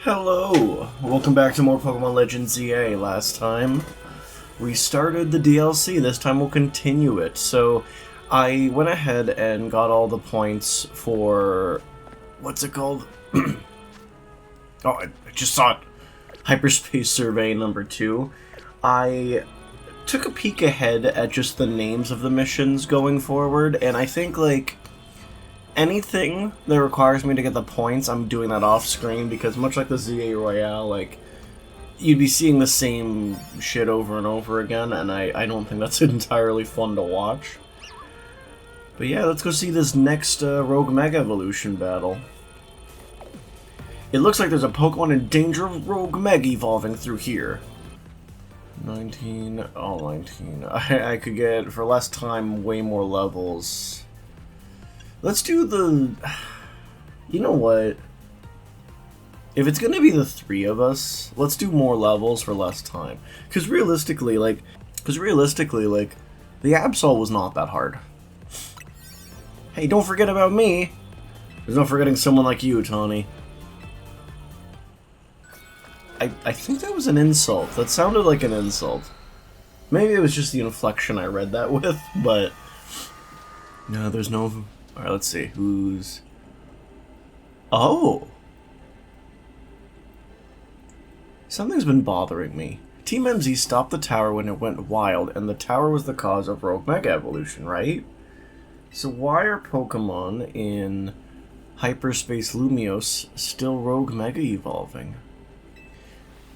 Hello! Welcome back to more Pokemon Legends ZA. Last time we started the DLC, this time we'll continue it. So I went ahead and got all the points for... what's it called? Oh, I just saw it! Hyperspace Survey number 2. I took a peek ahead at just the names of the missions going forward, and I think, like, anything that requires me to get the points, I'm doing that off screen, because much like the ZA Royale, like, you'd be seeing the same shit over and over again, and I don't think that's entirely fun to watch. But yeah, let's go see this next Rogue Mega Evolution battle. It looks like there's a Pokemon in danger of Rogue Mega evolving through here. 19, oh 19. I could get, for less time, way more levels. Let's do the... You know what? If it's gonna be the three of us, let's do more levels for less time. Because realistically, the Absol was not that hard. Hey, don't forget about me! There's no forgetting someone like you, Tawny. I think that was an insult. That sounded like an insult. Maybe it was just the inflection I read that with, but... No, there's no... Alright, let's see. Who's... Oh! Something's been bothering me. Team MZ stopped the tower when it went wild, and the tower was the cause of Rogue Mega Evolution, right? So why are Pokemon in Hyperspace Lumiose still Rogue Mega evolving?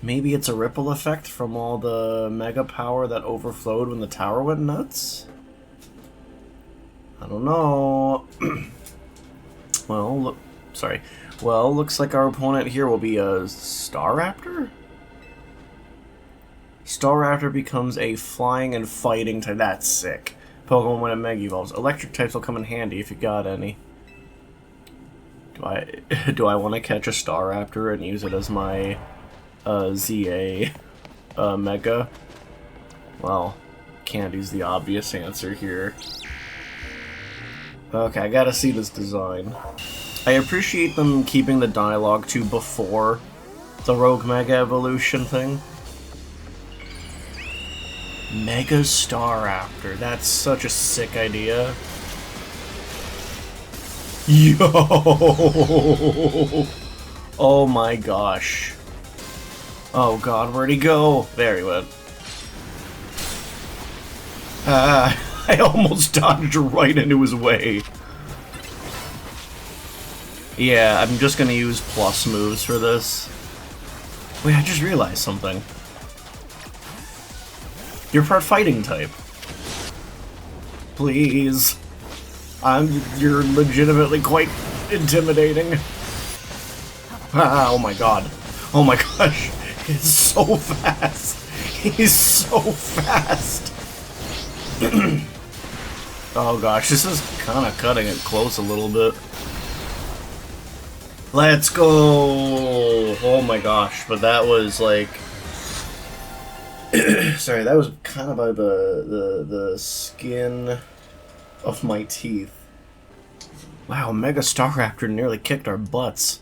Maybe it's a ripple effect from all the Mega power that overflowed when the tower went nuts? I don't know. Well, looks like our opponent here will be a Staraptor? Staraptor becomes a flying and fighting type. That's sick. Pokemon when it Mega evolves. Electric types will come in handy if you got any. Do I want to catch a Staraptor and use it as my ZA Mega? Well, Candy's the obvious answer here. Okay, I gotta see this design. I appreciate them keeping the dialogue to before the Rogue Mega Evolution thing. Mega Staraptor, that's such a sick idea. Yo! Oh my gosh. Oh god, where'd he go? There he went. I almost dodged right into his way. Yeah, I'm just gonna use plus moves for this. Wait, I just realized something. You're part fighting type. Please. You're legitimately quite intimidating. Ah, oh my god. Oh my gosh. He's so fast. He's so fast. Oh gosh, this is kind of cutting it close a little bit. Let's go! Oh my gosh, but that was like... Sorry, that was kind of by the skin of my teeth. Wow, Mega Staraptor nearly kicked our butts.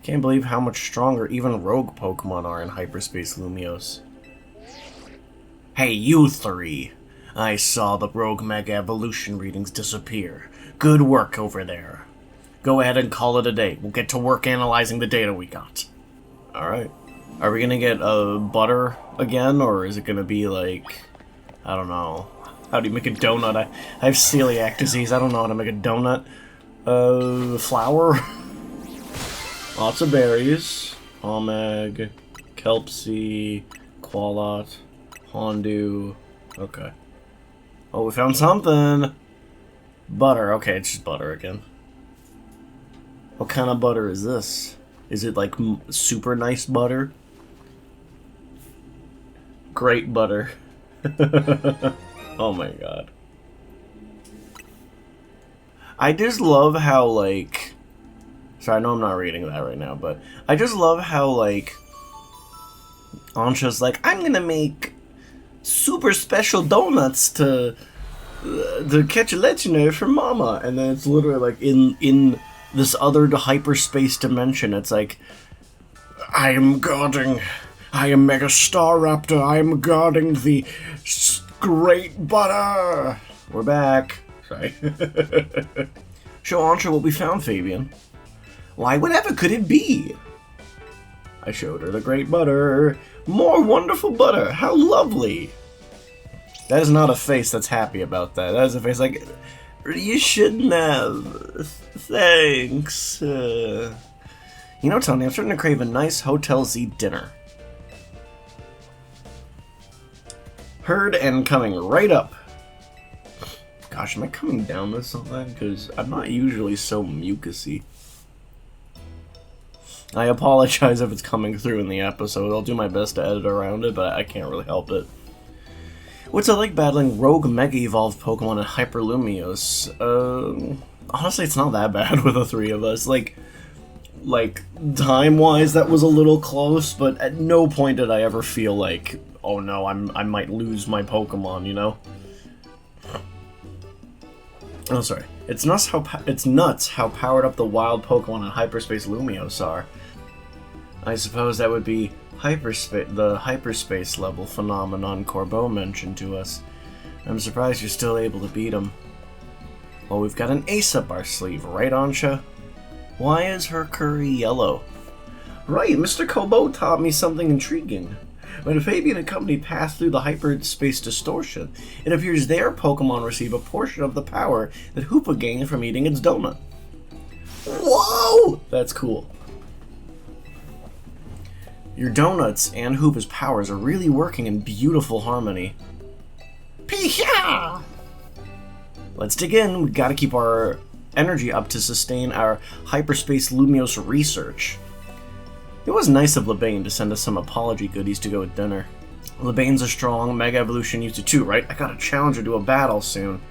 Can't believe how much stronger even rogue Pokemon are in Hyperspace Lumiose. Hey, you three! I saw the Rogue Mega Evolution readings disappear. Good work over there. Go ahead and call it a day. We'll get to work analyzing the data we got. Alright. Are we gonna get butter again, or is it gonna be like... I don't know. How do you make a donut? I have celiac disease. I don't know how to make a donut. Flour? Lots of berries. Omeg, Kelpsy, Qualot, Hondu. Okay. Oh, we found something! Butter. Okay, it's just butter again. What kind of butter is this? Is it like super nice butter? Great butter. Oh my god. I just love how, like... Sorry, I know I'm not reading that right now, but... I just love how, like... Ansha's like, I'm gonna make super special donuts to catch a legendary for Mama. And then it's literally like in this other hyperspace dimension, it's like I am guarding. I am Mega Staraptor. I am guarding the great butter. We're back. Sorry. Show Ansha what we found, Fabian. Why, whatever could it be? I showed her the great butter. More wonderful butter. How lovely. That is not a face that's happy about that. That is a face like, you shouldn't have. Thanks. You know, Tony, I'm starting to crave a nice Hotel Z dinner. Heard and coming right up. Gosh, am I coming down with something? Because I'm not usually so mucusy. I apologize if it's coming through in the episode. I'll do my best to edit around it, but I can't really help it. What's it like battling rogue Mega Evolved Pokemon and Hyper Lumiose? Honestly, it's not that bad with the three of us. Like time-wise, that was a little close, but at no point did I ever feel like, oh no, I might lose my Pokemon, you know? Oh, sorry. It's nuts how powered up the wild Pokemon in Hyperspace Lumiose are. I suppose that would be the hyperspace level phenomenon Corbeau mentioned to us. I'm surprised you're still able to beat him. Well, we've got an ace up our sleeve, right, Ansha? Why is her curry yellow? Right, Mr. Corbeau taught me something intriguing. When Fabian and company pass through the hyperspace distortion, it appears their Pokemon receive a portion of the power that Hoopa gained from eating its donut. Whoa! That's cool. Your donuts and Hoopa's powers are really working in beautiful harmony. Pee-ya! Let's dig in. We gotta keep our energy up to sustain our Hyperspace Lumiose research. It was nice of Lebane to send us some apology goodies to go with dinner. Lebane's a strong Mega Evolution user too, right? I gotta challenge her to a battle soon.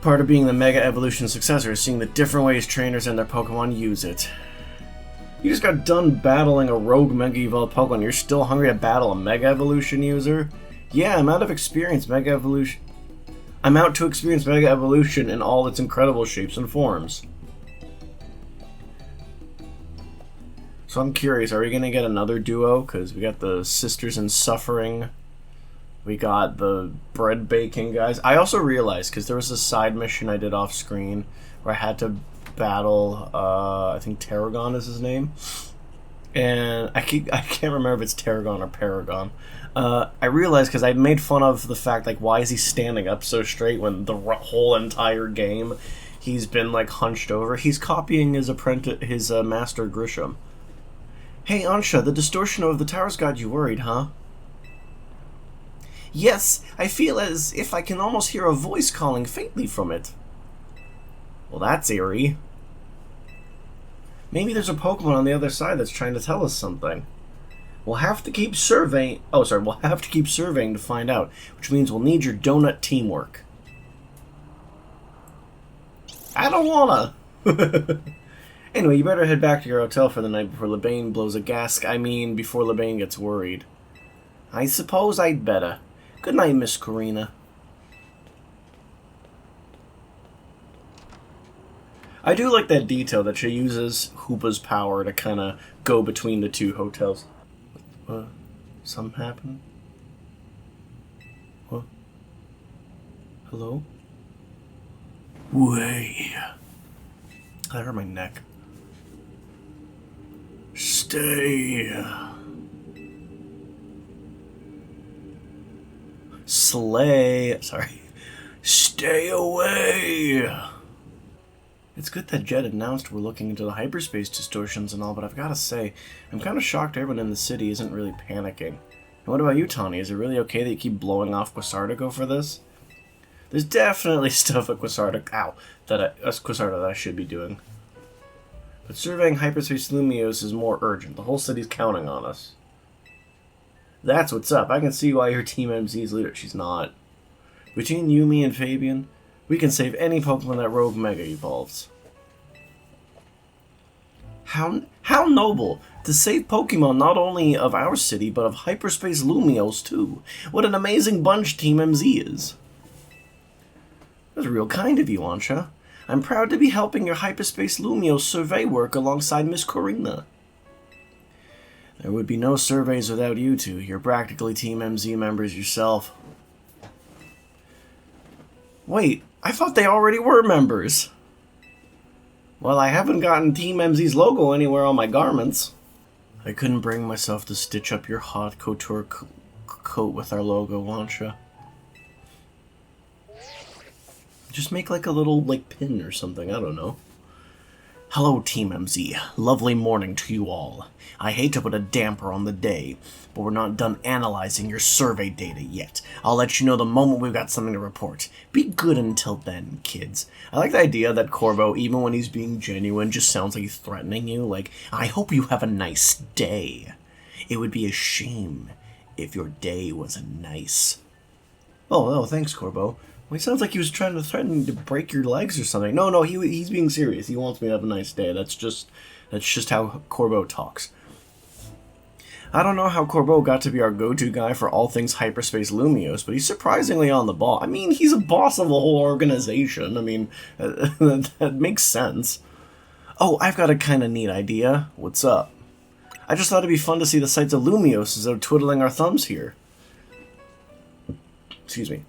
Part of being the Mega Evolution successor is seeing the different ways trainers and their Pokemon use it. You just got done battling a rogue Mega Evolved Pokemon. You're still hungry to battle a Mega Evolution user? Yeah, I'm out to experience Mega Evolution in all its incredible shapes and forms. So I'm curious, are we gonna get another duo? Because we got the Sisters in Suffering. We got the bread baking guys. I also realized, because there was a side mission I did off screen where I had to battle, I think Tarragon is his name. And I can't remember if it's Tarragon or Paragon. I realized, because I made fun of the fact, like, why is he standing up so straight when the whole entire game he's been, like, hunched over? He's copying his master Grisham. Hey, Ansha, the distortion of the tower's got you worried, huh? Yes, I feel as if I can almost hear a voice calling faintly from it. Well, that's eerie. Maybe there's a Pokemon on the other side that's trying to tell us something. We'll have to keep surveying... we'll have to keep surveying to find out, which means we'll need your donut teamwork. I don't wanna! Anyway, you better head back to your hotel for the night before Lebane blows a gasket. Before Lebane gets worried. I suppose I'd better. Good night, Miss Karina. I do like that detail that she uses Hoopa's power to kind of go between the two hotels. What? Something happened? What? Hello? Way. That hurt my neck. Stay. Slay. Sorry. Stay away. It's good that Jed announced we're looking into the hyperspace distortions and all, but I've got to say, I'm kind of shocked everyone in the city isn't really panicking. And what about you, Tawny? Is it really okay that you keep blowing off Quasartico for this? There's definitely stuff at Quasartico, that I should be doing. But surveying Hyperspace Lumiose is more urgent. The whole city's counting on us. That's what's up. I can see why your Team MZ's leader. She's not. Between you, me, and Fabian, we can save any Pokemon that Rogue Mega evolves. How noble to save Pokemon not only of our city, but of Hyperspace Lumiose too. What an amazing bunch Team MZ is. That's real kind of you, Ansha. I'm proud to be helping your Hyperspace Lumiose survey work alongside Miss Corina. There would be no surveys without you two. You're practically Team MZ members yourself. Wait, I thought they already were members. Well, I haven't gotten Team MZ's logo anywhere on my garments. I couldn't bring myself to stitch up your hot couture coat with our logo, Wansha. Just make like a little pin or something, I don't know. Hello, Team MZ. Lovely morning to you all. I hate to put a damper on the day, but we're not done analyzing your survey data yet. I'll let you know the moment we've got something to report. Be good until then, kids. I like the idea that Corvo, even when he's being genuine, just sounds like he's threatening you. Like, I hope you have a nice day. It would be a shame if your day wasn't nice. Oh, thanks, Corvo. Well, he sounds like he was trying to threaten to break your legs or something. No, he's being serious. He wants me to have a nice day. That's just how Corvo talks. I don't know how Corvo got to be our go-to guy for all things Hyperspace Lumios, but he's surprisingly on the ball. I mean, he's a boss of the whole organization. I mean, that makes sense. Oh, I've got a kind of neat idea. What's up? I just thought it'd be fun to see the sights of Lumios as they're twiddling our thumbs here. Excuse me.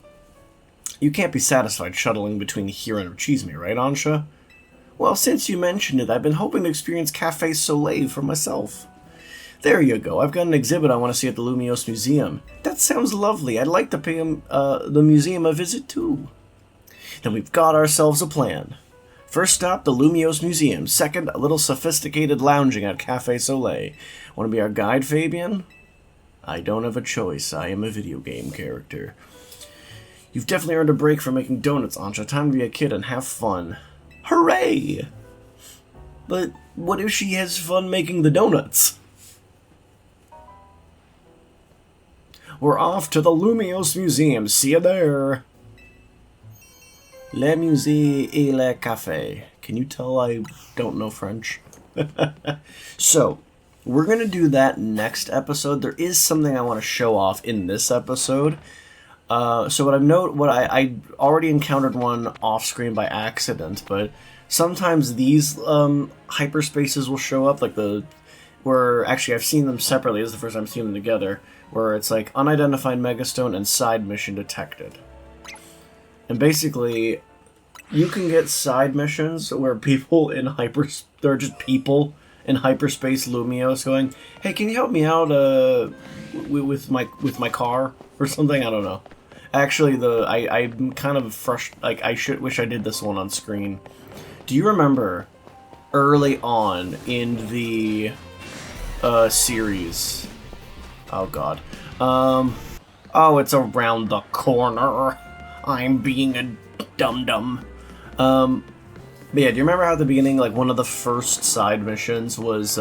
You can't be satisfied shuttling between here and Chisme, right, Ansha? Well, since you mentioned it, I've been hoping to experience Café Soleil for myself. There you go. I've got an exhibit I want to see at the Lumios Museum. That sounds lovely. I'd like to pay the museum a visit, too. Then we've got ourselves a plan. First stop, the Lumios Museum. Second, a little sophisticated lounging at Café Soleil. Want to be our guide, Fabian? I don't have a choice. I am a video game character. You've definitely earned a break from making donuts, Ansha. Time to be a kid and have fun. Hooray! But what if she has fun making the donuts? We're off to the Lumios Museum. See you there. Le musée et le café. Can you tell I don't know French? So, we're going to do that next episode. There is something I want to show off in this episode. So I already encountered one off screen by accident, but sometimes these hyperspaces will show up, where actually I've seen them separately. This is the first time I've seen them together, where it's like unidentified megastone and side mission detected. And basically, you can get side missions where people in there are just people in hyperspace Lumios going, "Hey, can you help me out with my car or something?" I don't know. Actually, I'm kind of frustrated. Like, wish I did this one on screen. Do you remember early on in the series? Oh God. Oh, it's around the corner. I'm being a dum-dum. But yeah, do you remember how at the beginning, like, one of the first side missions was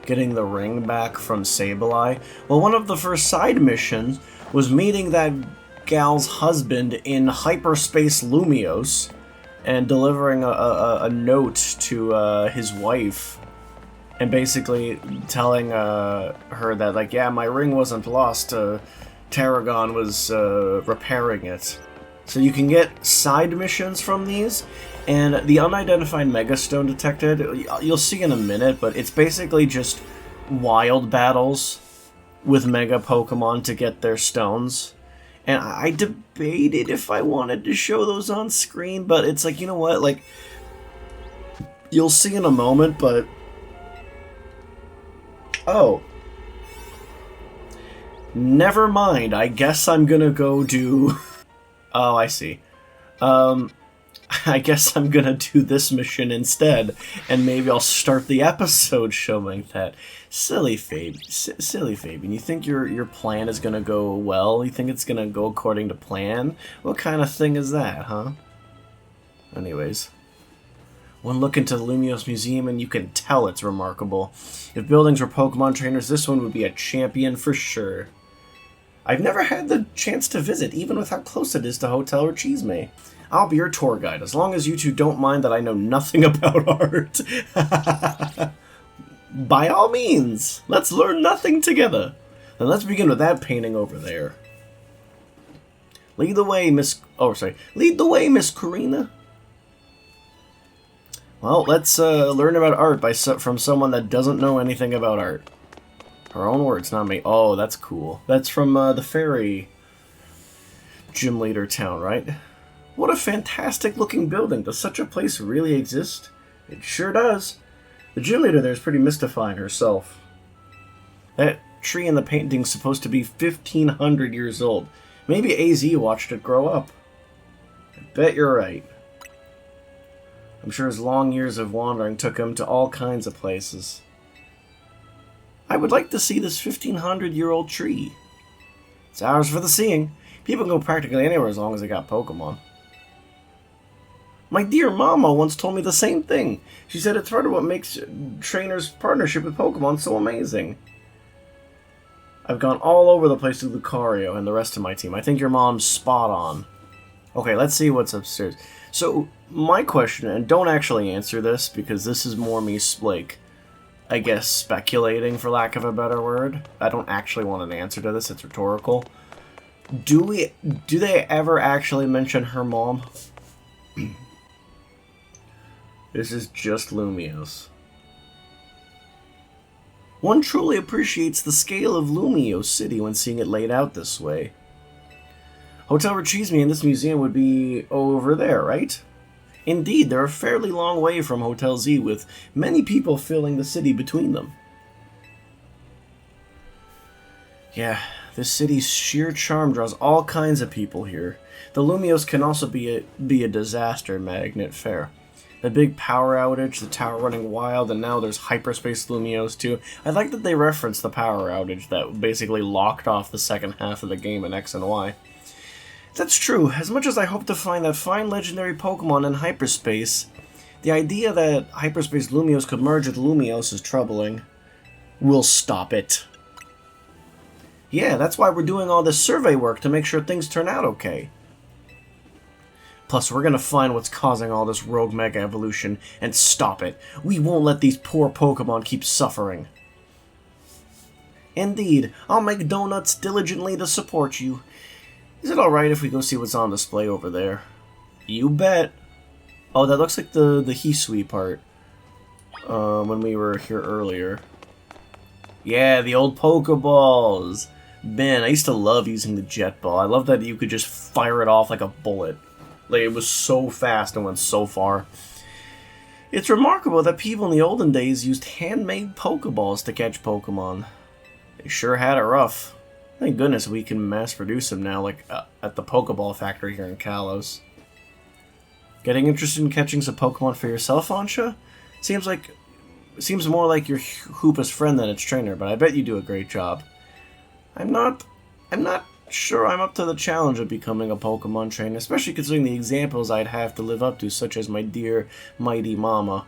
getting the ring back from Sableye? Well, one of the first side missions was meeting that gal's husband in hyperspace Lumios and delivering a note to his wife and basically telling her that, like, yeah, my ring wasn't lost, Tarragon was repairing it. So you can get side missions from these, and the unidentified megastone detected, you'll see in a minute, but it's basically just wild battles with mega Pokemon to get their stones. And I debated if I wanted to show those on screen, but it's like, you know what, like, you'll see in a moment, but... Oh. Never mind, I guess I'm gonna go do... Oh, I see. I guess I'm gonna do this mission instead, and maybe I'll start the episode showing that. Silly Fabian, you think your plan is gonna go well? You think it's gonna go according to plan? What kind of thing is that, huh? Anyways. One look into the Lumios Museum and you can tell it's remarkable. If buildings were Pokemon trainers, this one would be a champion for sure. I've never had the chance to visit, even with how close it is to Hotel or Chisme. I'll be your tour guide, as long as you two don't mind that I know nothing about art. By all means, let's learn nothing together. And let's begin with that painting over there. Lead the way, Miss Karina. Well, let's learn about art from someone that doesn't know anything about art. Her own words, not me. Oh, that's cool. That's from the fairy gym leader town, right? What a fantastic looking building. Does such a place really exist? It sure does. The gym leader there is pretty mystifying herself. That tree in the painting's supposed to be 1,500 years old. Maybe AZ watched it grow up. I bet you're right. I'm sure his long years of wandering took him to all kinds of places. I would like to see this 1,500-year-old tree. It's ours for the seeing. People can go practically anywhere as long as they got Pokemon. My dear Mama once told me the same thing. She said it's part of what makes trainers' partnership with Pokemon so amazing. I've gone all over the place with Lucario and the rest of my team. I think your mom's spot on. Okay, let's see what's upstairs. So, my question, and don't actually answer this, because this is more me, like, I guess, speculating, for lack of a better word. I don't actually want an answer to this, it's rhetorical. Do they ever actually mention her mom? This is just Lumiose. One truly appreciates the scale of Lumiose City when seeing it laid out this way. Hotel Rechiesme and this museum would be over there, right? Indeed, they're a fairly long way from Hotel Z, with many people filling the city between them. Yeah, this city's sheer charm draws all kinds of people here. The Lumiose can also be a disaster magnet fair. The big power outage, the tower running wild, and now there's Hyperspace Lumiose too. I like that they referenced the power outage that basically locked off the second half of the game in X and Y. That's true. As much as I hope to find that fine legendary Pokemon in hyperspace, the idea that Hyperspace Lumiose could merge with Lumiose is troubling. We'll stop it. Yeah, that's why we're doing all this survey work, to make sure things turn out okay. Plus, we're gonna find what's causing all this rogue mega evolution and stop it. We won't let these poor Pokemon keep suffering. Indeed, I'll make donuts diligently to support you. Is it alright if we go see what's on display over there? You bet. Oh, that looks like the Hisui part. When we were here earlier. Yeah, the old Pokeballs. Man, I used to love using the Jet Ball. I love that you could just fire it off like a bullet. Like, it was so fast and went so far. It's remarkable that people in the olden days used handmade Pokeballs to catch Pokemon. They sure had it rough. Thank goodness we can mass produce them now, like at the Pokeball factory here in Kalos. Getting interested in catching some Pokemon for yourself, Ansha? Seems more like your Hoopa's friend than its trainer, but I bet you do a great job. I'm not sure I'm up to the challenge of becoming a Pokemon trainer, especially considering the examples I'd have to live up to, such as my dear, mighty mama.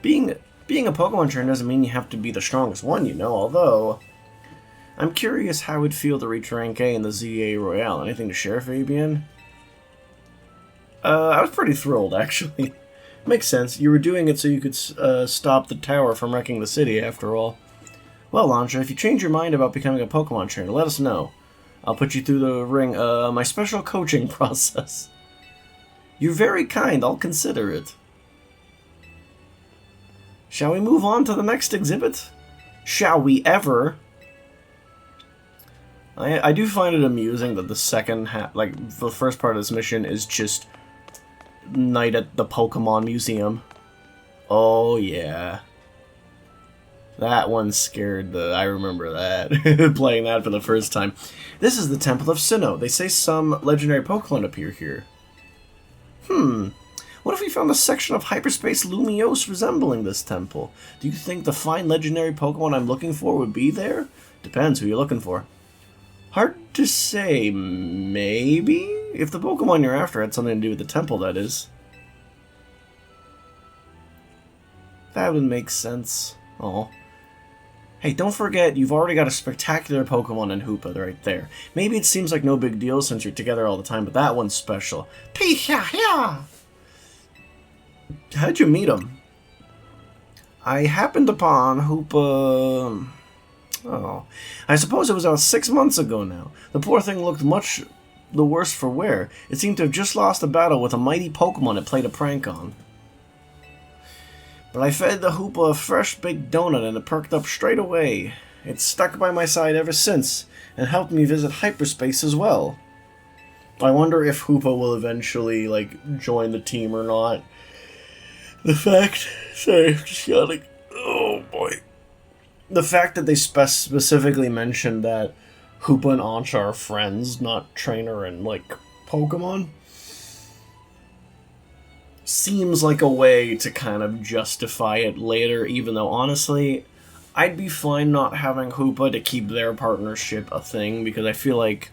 Being a Pokemon trainer doesn't mean you have to be the strongest one, you know, although I'm curious how it'd feel to reach rank A in the ZA Royale. Anything to share, Fabian? I was pretty thrilled, actually. Makes sense. You were doing it so you could stop the tower from wrecking the city, after all. Well, Launcher, if you change your mind about becoming a Pokemon trainer, let us know. I'll put you through the ring, my special coaching process. You're very kind, I'll consider it. Shall we move on to the next exhibit? Shall we ever? I do find it amusing that the second half, like, the first part of this mission is just night at the Pokemon Museum. Oh, yeah. That one scared I remember that. Playing that for the first time. This is the Temple of Sinnoh. They say some legendary Pokemon appear here. What if we found a section of Hyperspace Lumiose resembling this temple? Do you think the fine legendary Pokemon I'm looking for would be there? Depends who you're looking for. Hard to say, maybe? If the Pokemon you're after had something to do with the temple, that is. That would make sense. Oh. Hey, don't forget, you've already got a spectacular Pokemon in Hoopa right there. Maybe it seems like no big deal since you're together all the time, but that one's special. Pee-ha-ha! How'd you meet him? I happened upon Hoopa... Oh, I suppose it was about 6 months ago now. The poor thing looked much the worse for wear. It seemed to have just lost a battle with a mighty Pokemon it played a prank on. But I fed the Hoopa a fresh baked donut and it perked up straight away. It's stuck by my side ever since, and helped me visit hyperspace as well. I wonder if Hoopa will eventually, like, join the team or not. The fact... Sorry, I'm just yawning. Oh, boy. The fact that they specifically mentioned that Hoopa and Ancha are friends, not trainer and, like, Pokemon, seems like a way to kind of justify it later, even though, honestly, I'd be fine not having Hoopa to keep their partnership a thing, because I feel like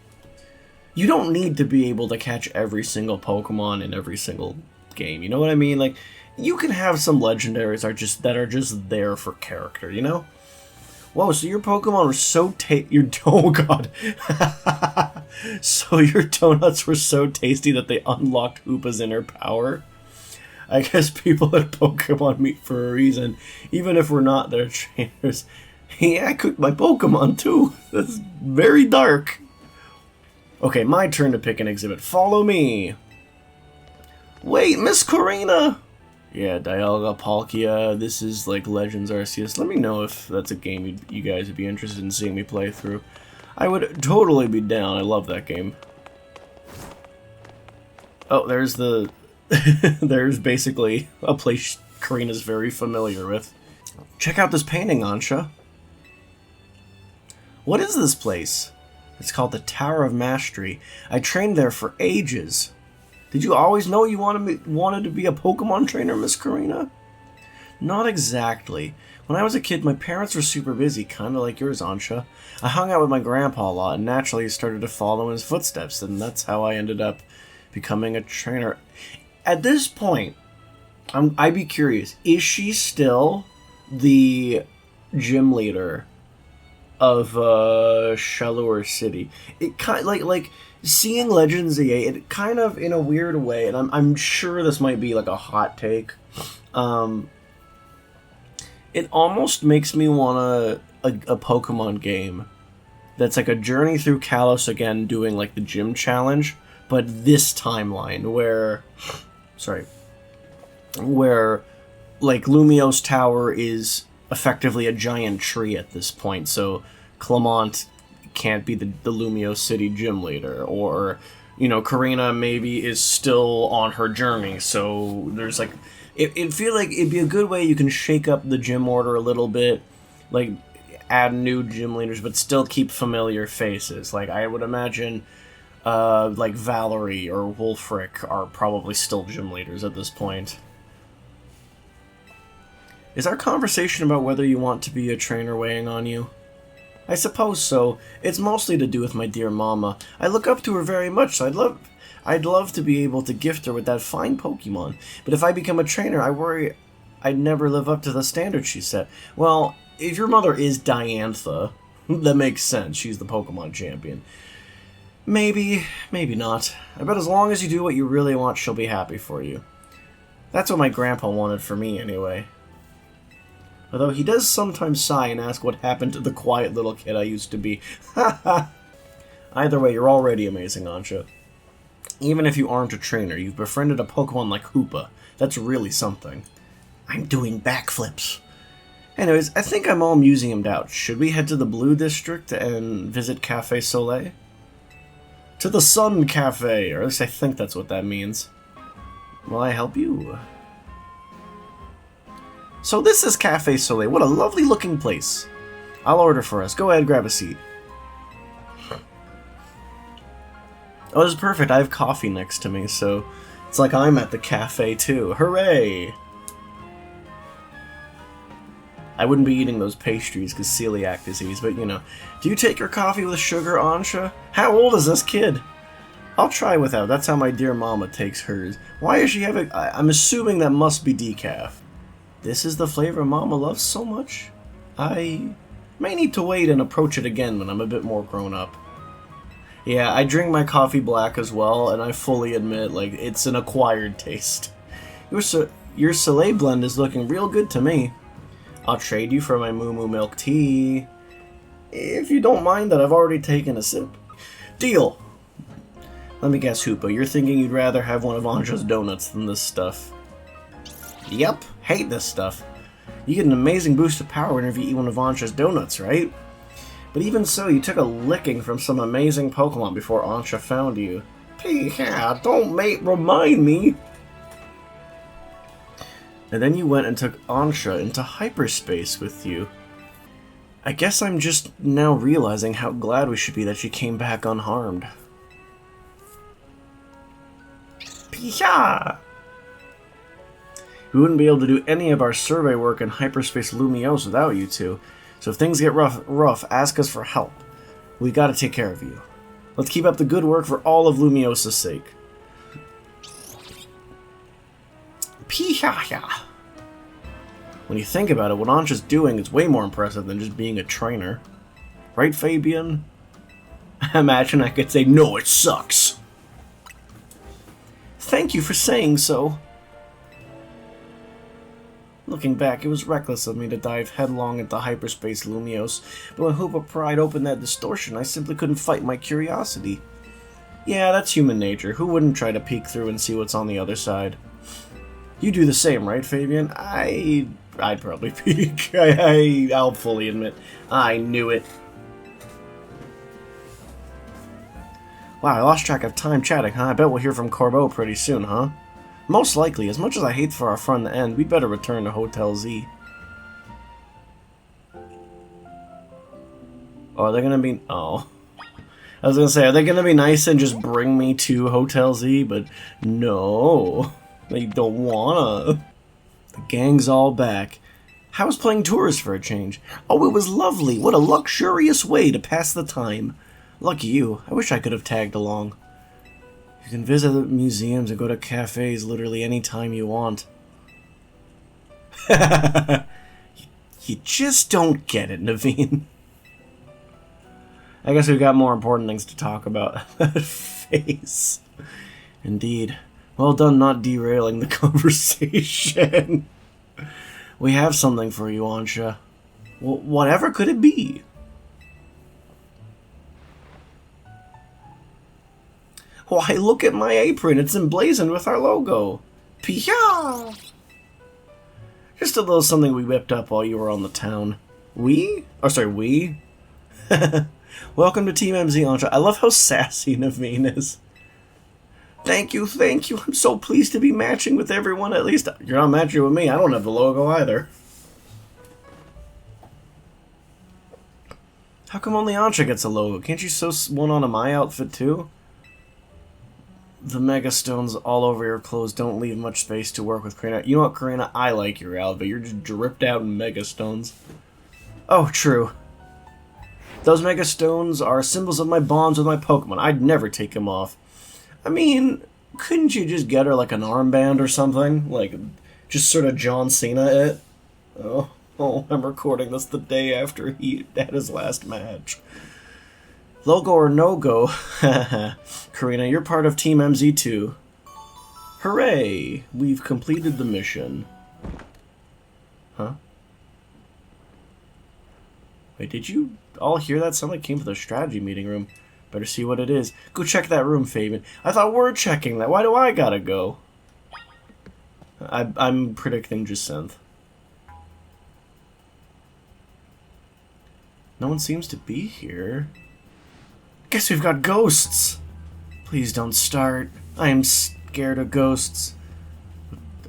you don't need to be able to catch every single Pokemon in every single game, you know what I mean? Like, you can have some legendaries that are just there for character, you know? Whoa, so your Pokemon were so oh god. So your donuts were so tasty that they unlocked Hoopa's inner power? I guess people at Pokemon meet for a reason, even if we're not their trainers. Hey, I cooked my Pokemon too. That's very dark. Okay, my turn to pick an exhibit. Follow me. Wait, Miss Karina! Yeah, Dialga, Palkia, this is like Legends Arceus. Let me know if that's a game you guys would be interested in seeing me play through. I would totally be down. I love that game. Oh, there's the... there's basically a place Karina's very familiar with. Check out this painting, Ancha. What is this place? It's called the Tower of Mastery. I trained there for ages. Did you always know you wanted to be a Pokemon trainer, Miss Karina? Not exactly. When I was a kid, my parents were super busy, kind of like yours, Ancha. I hung out with my grandpa a lot, and naturally started to follow in his footsteps, and that's how I ended up becoming a trainer. At this point, I'd be curious, is she still the gym leader of Shallower City? It kind of, like seeing Legends EA, it kind of, in a weird way, and I'm sure this might be like a hot take, it almost makes me want a Pokemon game that's like a journey through Kalos again, doing like the gym challenge, but this timeline where like Lumiose Tower is effectively a giant tree at this point, so Clement can't be the Lumiose City gym leader, or, you know, Karina maybe is still on her journey, so there's like, it feel like it'd be a good way you can shake up the gym order a little bit, like add new gym leaders, but still keep familiar faces. Like, I would imagine like Valerie or Wulfric are probably still gym leaders at this point. Is our conversation about whether you want to be a trainer weighing on you? I suppose so. It's mostly to do with my dear mama. I look up to her very much, so I'd love to be able to gift her with that fine Pokemon. But if I become a trainer, I worry I'd never live up to the standards she set. Well, if your mother is Diantha, that makes sense. She's the Pokemon champion. Maybe, maybe not. I bet as long as you do what you really want, she'll be happy for you. That's what my grandpa wanted for me, anyway. Although he does sometimes sigh and ask what happened to the quiet little kid I used to be. Ha ha! Either way, you're already amazing, Ancha. Even if you aren't a trainer, you've befriended a Pokemon like Hoopa. That's really something. I'm doing backflips. Anyways, I think I'm all museum'd out. Should we head to the Blue District and visit Cafe Soleil? To the Sun Cafe, or at least I think that's what that means. Will I help you? So this is Cafe Soleil. What a lovely looking place. I'll order for us. Go ahead, grab a seat. Oh, this is perfect. I have coffee next to me, so it's like I'm at the cafe too. Hooray! I wouldn't be eating those pastries because celiac disease, but you know. Do you take your coffee with sugar, Ancha? How old is this kid? I'll try without. That's how my dear mama takes hers. Why is she having... I'm assuming that must be decaf. This is the flavor Mama loves so much? I may need to wait and approach it again when I'm a bit more grown up. Yeah, I drink my coffee black as well, and I fully admit, like, it's an acquired taste. Your Soleil blend is looking real good to me. I'll trade you for my Moo Moo milk tea. If you don't mind that I've already taken a sip. Deal! Let me guess, Hoopa, you're thinking you'd rather have one of Ancha's donuts than this stuff. Yep, hate this stuff. You get an amazing boost of power whenever you eat one of Ancha's donuts, right? But even so, you took a licking from some amazing Pokemon before Ansha found you. Yeah, don't remind me! And then you went and took Ansha into hyperspace with you. I guess I'm just now realizing how glad we should be that she came back unharmed. Pia! We wouldn't be able to do any of our survey work in hyperspace Lumiose without you two. So if things get rough, ask us for help. We gotta take care of you. Let's keep up the good work for all of Lumiosa's sake. Pia! When you think about it, what Ansha's doing is way more impressive than just being a trainer. Right, Fabian? Imagine I could say, no, it sucks. Thank you for saying so. Looking back, it was reckless of me to dive headlong into hyperspace Lumiose, but when Hoop of Pride opened that distortion, I simply couldn't fight my curiosity. Yeah, that's human nature. Who wouldn't try to peek through and see what's on the other side? You do the same, right, Fabian? I'd probably peek. I'll fully admit. I knew it. Wow, I lost track of time chatting, huh? I bet we'll hear from Corbeau pretty soon, huh? Most likely. As much as I hate for our fun to end, we'd better return to Hotel Z. Oh, are they gonna be... Oh. I was gonna say, are they gonna be nice and just bring me to Hotel Z? But no. They don't wanna. The gang's all back. How was playing tours for a change? Oh, it was lovely. What a luxurious way to pass the time. Lucky you. I wish I could have tagged along. You can visit museums and go to cafes literally any time you want. You just don't get it, Naveen. I guess we've got more important things to talk about. That face. Indeed. Well done not derailing the conversation. We have something for you, Ansha. Well, whatever could it be? Why, look at my apron. It's emblazoned with our logo. Pia! Just a little something we whipped up while you were on the town. We? Oh, sorry, we? Welcome to Team MZ, Ansha. I love how sassy Naveen is. Thank you, thank you. I'm so pleased to be matching with everyone. At least you're not matching with me. I don't have the logo either. How come only Ansha gets a logo? Can't you sew one onto my outfit too? The Mega Stones all over your clothes don't leave much space to work with, Karina. You know what, Karina? I like your outfit. You're just dripped out in Mega Stones. Oh, true. Those Mega Stones are symbols of my bonds with my Pokemon. I'd never take them off. I mean, couldn't you just get her like an armband or something? Like, just sort of John Cena it? Oh, I'm recording this the day after he had his last match. Logo or no-go? Karina, you're part of Team MZ2. Hooray! We've completed the mission. Huh? Wait, did you all hear that? Sounded like it came from the strategy meeting room. Better see what it is. Go check that room, Fabian. I thought we're checking that. Why do I gotta go? I'm predicting Jacinth. No one seems to be here. Guess we've got ghosts. Please don't start. I am scared of ghosts.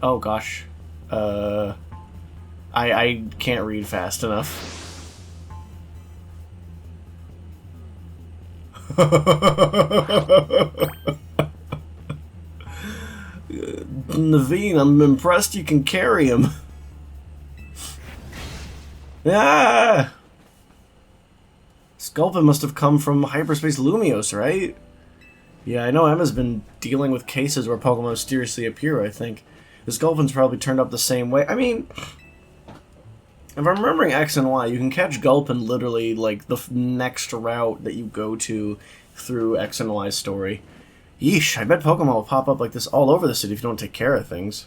Oh gosh. I can't read fast enough. Naveen, I'm impressed you can carry him. Ah! Sculpin must have come from hyperspace Lumiose, right? Yeah, I know Emma's been dealing with cases where Pokemon mysteriously appear, I think. The Sculpin's probably turned up the same way. I mean, if I'm remembering X and Y, you can catch Gulpin literally, like, the next route that you go to through X and Y's story. Yeesh, I bet Pokemon will pop up like this all over the city if you don't take care of things.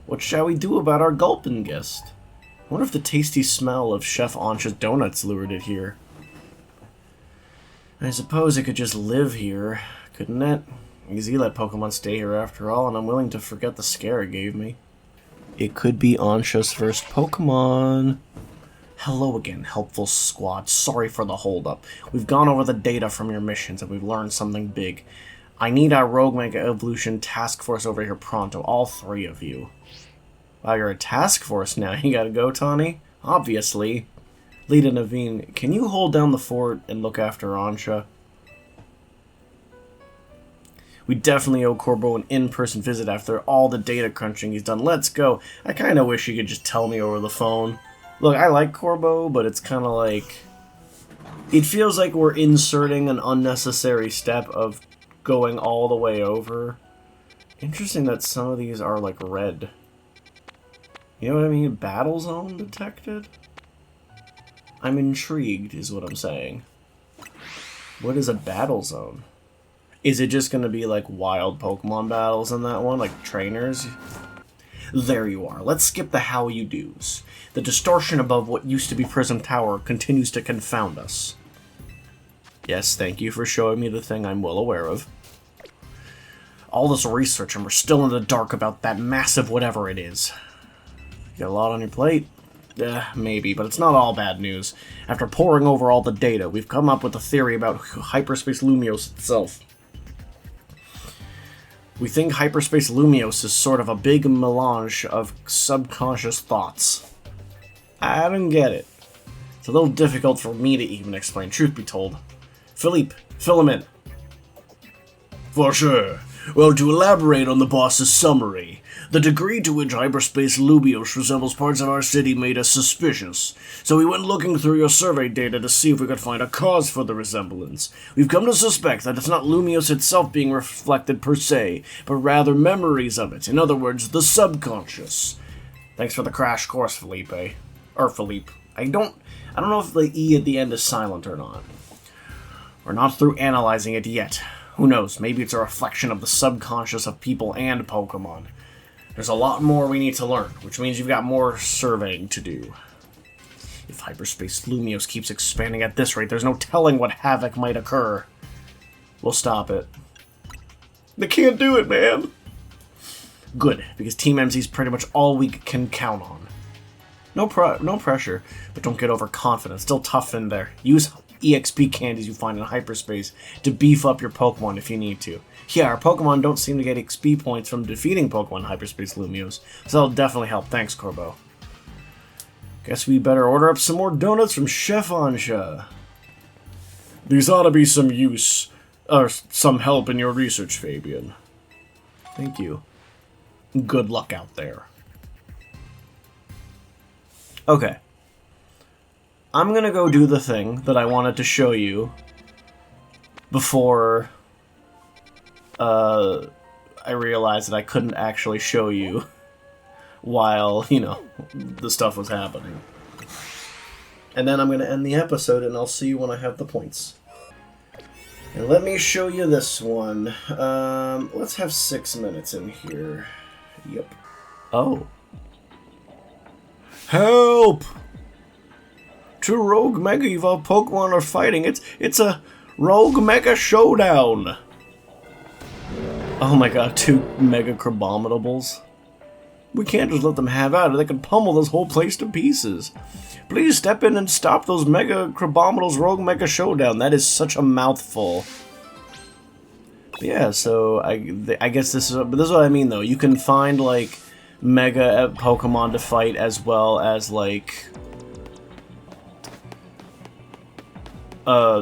What shall we do about our Gulpin guest? I wonder if the tasty smell of Chef Ansha's donuts lured it here. I suppose it could just live here, couldn't it? Easy, let Pokemon stay here after all, and I'm willing to forget the scare it gave me. It could be Ansha's first Pokemon. Hello again, helpful squad. Sorry for the holdup. We've gone over the data from your missions and we've learned something big. I need our Rogue Mega Evolution task force over here pronto, all 3 of you. Wow, you're a task force now. You gotta go, Tawny? Obviously. Lita Naveen, can you hold down the fort and look after Ansha? We definitely owe Corbo an in-person visit after all the data crunching he's done. Let's go. I kinda wish he could just tell me over the phone. Look, I like Corbo, but it's kinda like... It feels like we're inserting an unnecessary step of going all the way over. Interesting that some of these are, like, red. You know what I mean? Battle zone detected? I'm intrigued, is what I'm saying. What is a battle zone? Is it just gonna be, like, wild Pokemon battles in that one? Like, trainers? There you are. Let's skip the how you do's. The distortion above what used to be Prism Tower continues to confound us. Yes, thank you for showing me the thing I'm well aware of. All this research and we're still in the dark about that massive whatever it is. You got a lot on your plate? Maybe, but it's not all bad news. After poring over all the data, we've come up with a theory about Hyperspace Lumiose itself. We think Hyperspace Lumiose is sort of a big melange of subconscious thoughts. I don't get it. It's a little difficult for me to even explain, truth be told. Philippe, fill him in. For sure. Well, to elaborate on the boss's summary, the degree to which Hyperspace Lumiose resembles parts of our city made us suspicious, so we went looking through your survey data to see if we could find a cause for the resemblance. We've come to suspect that it's not Lumiose itself being reflected per se, but rather memories of it, in other words, the subconscious. Thanks for the crash course, Felipe. Or Philippe. I don't know if the E at the end is silent or not. We're not through analyzing it yet. Who knows, maybe it's a reflection of the subconscious of people and Pokemon. There's a lot more we need to learn, which means you've got more surveying to do. If Hyperspace Lumiose keeps expanding at this rate, there's no telling what havoc might occur. We'll stop it. They can't do it, man! Good, because Team MZ's pretty much all we can count on. No pressure, but don't get overconfident. Still tough in there. Use EXP candies you find in hyperspace to beef up your Pokemon if you need to. Yeah, our Pokemon don't seem to get XP points from defeating Pokemon in Hyperspace Lumiose, so that'll definitely help. Thanks, Corbo. Guess we better order up some more donuts from Chef Ansha. These ought to be some use, or some help in your research, Fabian. Thank you. Good luck out there. Okay. I'm gonna go do the thing that I wanted to show you before I realized that I couldn't actually show you while, you know, the stuff was happening. And then I'm gonna end the episode and I'll see you when I have the points. And let me show you this one. Let's have 6 minutes in here. Yep. Oh. Help! Two Rogue Mega Evolved Pokemon are fighting. It's a Rogue Mega Showdown. Oh my god, 2 Mega Crabominable. We can't just let them have at it. They can pummel this whole place to pieces. Please step in and stop those Mega Crabominals Rogue Mega Showdown. That is such a mouthful. But yeah, so I guess this is what I mean though. You can find like Mega Pokemon to fight as well as like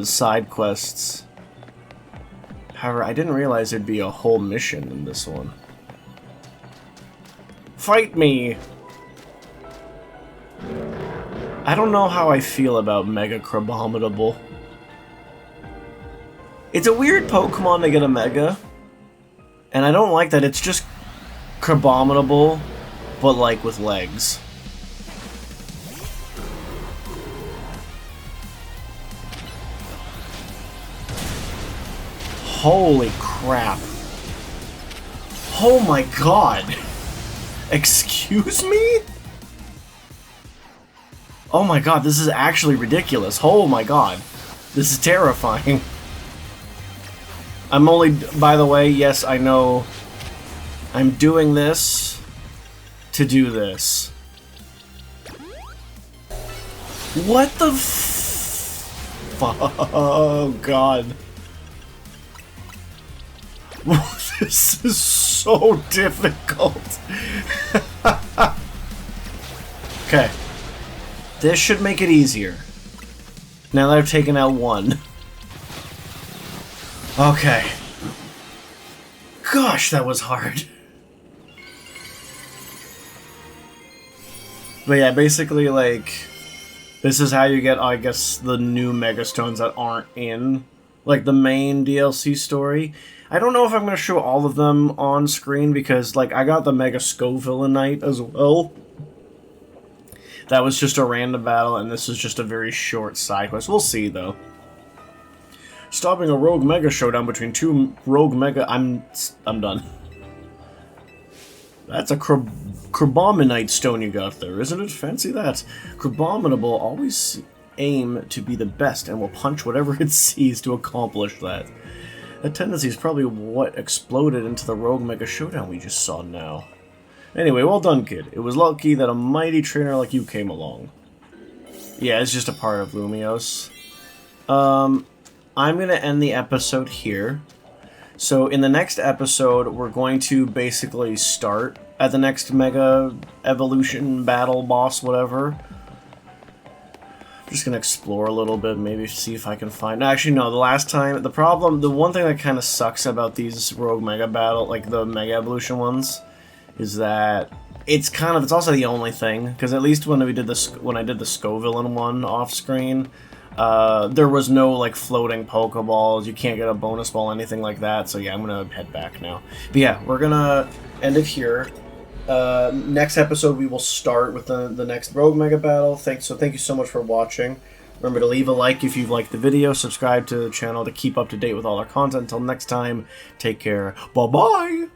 side quests. However, I didn't realize there'd be a whole mission in this one. Fight me! I don't know how I feel about Mega Crabominable. It's a weird Pokemon to get a Mega, and I don't like that it's just Crabominable, but like with legs. Holy crap. Oh my god. Excuse me? Oh my god, this is actually ridiculous. Oh my god. This is terrifying. I'm only, by the way, yes, I know I'm doing this to do this. What the Oh, God. This is so difficult. Okay. This should make it easier. Now that I've taken out one. Okay. Gosh, that was hard. But yeah, basically, like, this is how you get, I guess, the new Mega Stones that aren't in, like, the main DLC story. I don't know if I'm going to show all of them on screen, because, like, I got the Mega Scovillainite as well. That was just a random battle, and this is just a very short side quest. We'll see, though. Stopping a rogue Mega showdown between two rogue Mega... I'm done. That's a Crabominite stone you got there, isn't it? Fancy that. Crabominable always aim to be the best and will punch whatever it sees to accomplish that. That tendency is probably what exploded into the rogue Mega showdown we just saw now. Anyway, well done, kid. It was lucky that a mighty trainer like you came along. Yeah, it's just a part of Lumios. I'm going to end the episode here. So in the next episode, we're going to basically start at the next Mega Evolution battle boss, whatever. I'm just going to explore a little bit, maybe see if I can find... Actually, no, the last time... The one thing that kind of sucks about these Rogue Mega battle, like the Mega Evolution ones, is that it's also the only thing, because at least when I did the Scovillain one off screen, there was no like floating Pokeballs, you can't get a bonus ball, anything like that, so yeah, I'm gonna head back now. But yeah, we're gonna end it here. Next episode we will start with the next Rogue Mega battle. Thank you so much for watching. Remember to leave a like if you've liked the video, subscribe to the channel to keep up to date with all our content. Until next time, take care, bye bye!